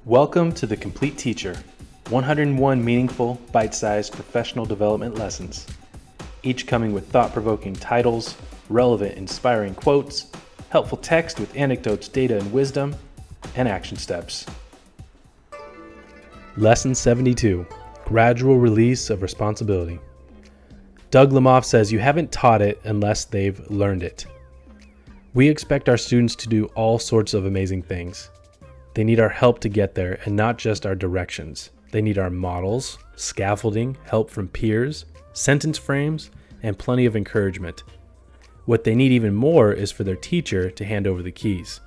Welcome to The Complete Teacher, 101 meaningful, bite-sized professional development lessons, each coming with thought-provoking titles, relevant, inspiring quotes, helpful text with anecdotes, data, and wisdom, and action steps. Lesson 72, Gradual Release of Responsibility. Doug Lemoff says you haven't taught it unless they've learned it. We expect our students to do all sorts of amazing things. They need our help to get there and not just our directions. They need our models, scaffolding, help from peers, sentence frames, and plenty of encouragement. What they need even more is for their teacher to hand over the keys.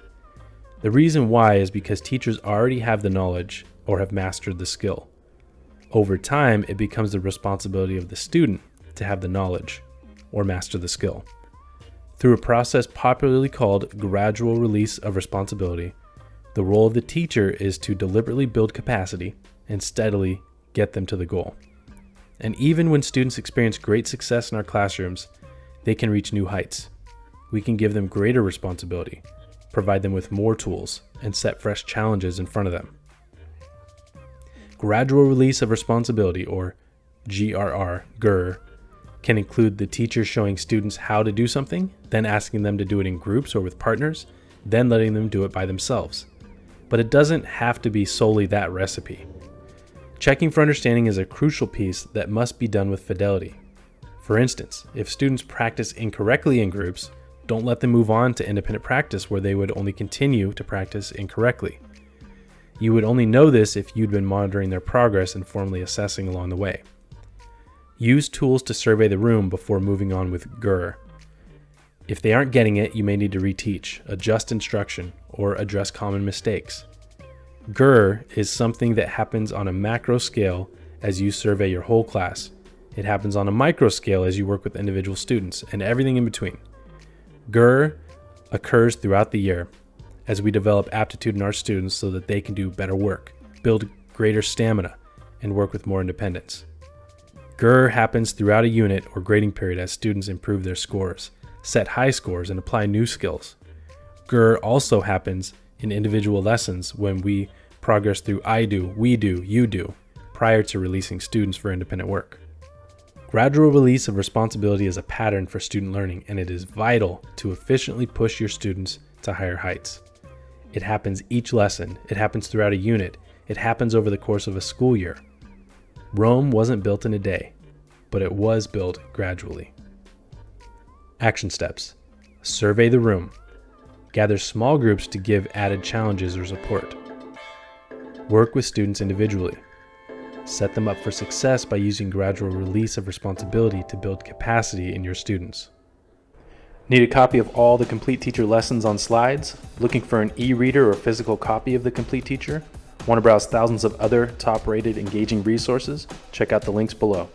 The reason why is because teachers already have the knowledge or have mastered the skill. Over time, it becomes the responsibility of the student to have the knowledge or master the skill. Through a process popularly called gradual release of responsibility, the role of the teacher is to deliberately build capacity and steadily get them to the goal. And even when students experience great success in our classrooms, they can reach new heights. We can give them greater responsibility, provide them with more tools, and set fresh challenges in front of them. Gradual release of responsibility, or GRR, can include the teacher showing students how to do something, then asking them to do it in groups or with partners, then letting them do it by themselves. But it doesn't have to be solely that recipe. Checking for understanding is a crucial piece that must be done with fidelity. For instance, if students practice incorrectly in groups, don't let them move on to independent practice where they would only continue to practice incorrectly. You would only know this if you'd been monitoring their progress and formally assessing along the way. Use tools to survey the room before moving on with GR. If they aren't getting it, you may need to reteach, adjust instruction, or address common mistakes. GR is something that happens on a macro scale as you survey your whole class. It happens on a micro scale as you work with individual students, and everything in between. GR occurs throughout the year as we develop aptitude in our students so that they can do better work, build greater stamina, and work with more independence. GR happens throughout a unit or grading period as students improve their scores, set high scores, and apply new skills. GR also happens in individual lessons when we progress through I do, we do, you do, prior to releasing students for independent work. Gradual release of responsibility is a pattern for student learning, and it is vital to efficiently push your students to higher heights. It happens each lesson, it happens throughout a unit, it happens over the course of a school year. Rome wasn't built in a day, but it was built gradually. Action steps. Survey the room. Gather small groups to give added challenges or support. Work with students individually. Set them up for success by using gradual release of responsibility to build capacity in your students. Need a copy of all the Complete Teacher lessons on slides? Looking for an e-reader or physical copy of the Complete Teacher? Want to browse thousands of other top-rated engaging resources? Check out the links below.